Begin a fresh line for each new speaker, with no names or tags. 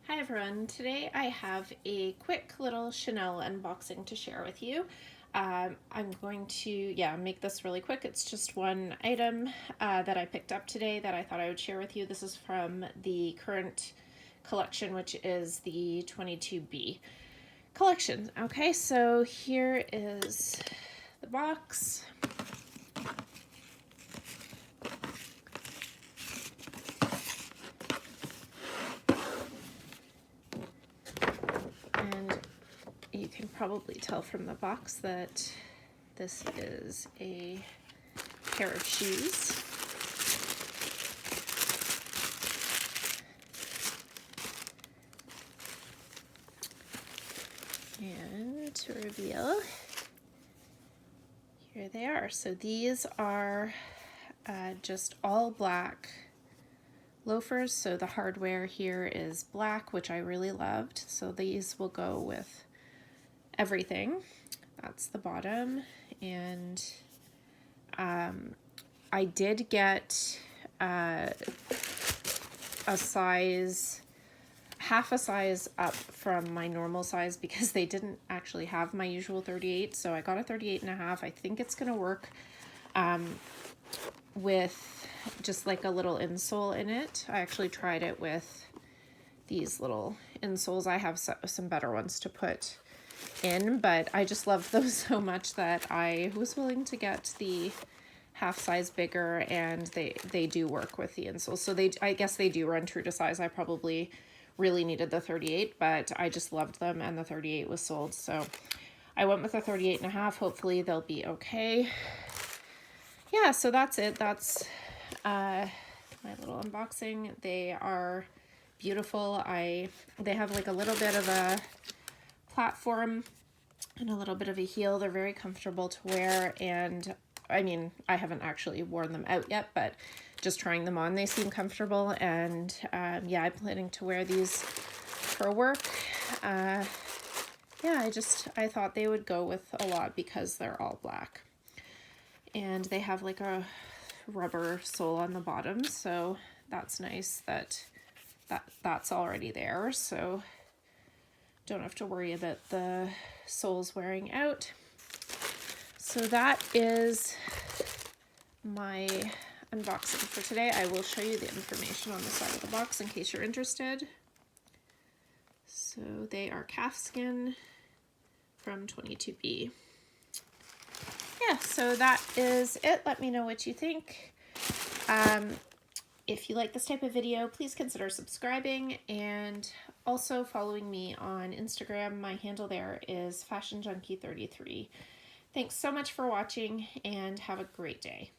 Hi everyone, today I have a quick little Chanel unboxing to share with you. I'm going to, make this really quick. It's just one item that I picked up today that I thought I would share with you. This is from the current collection, which is the 22B collection. Okay, so here is the box. And you can probably tell from the box that this is a pair of shoes. And to reveal, here they are. So these are just all black loafers. So the hardware here is black, which I really loved. So these will go with everything. That's the bottom. And I did get a size, half a size up from my normal size because they didn't actually have my usual 38. So I got a 38.5. I think it's going to work with just like a little insole in it. I actually tried it with these little insoles. I have some better ones to put in, but I just loved those so much that I was willing to get the half size bigger, and they do work with the insoles. So I guess they do run true to size. I probably really needed the 38, but I just loved them, and the 38 was sold. So I went with a 38.5. Hopefully they'll be okay. Yeah, so that's it. That's my little unboxing. They are beautiful. They have like a little bit of a platform and a little bit of a heel. They're very comfortable to wear, and I mean, I haven't actually worn them out yet, but just trying them on, they seem comfortable. And yeah, I'm planning to wear these for work. Yeah, I thought they would go with a lot because they're all black. And they have like a rubber sole on the bottom, so that's nice that that's already there, so don't have to worry about the soles wearing out. So that is my unboxing for today. I will show you the information on the side of the box in case you're interested. So they are calfskin from 22B. Yeah, so that is it. Let me know what you think. If you like this type of video, please consider subscribing and also following me on Instagram. My handle there is FashionJunkie33. Thanks so much for watching, and have a great day.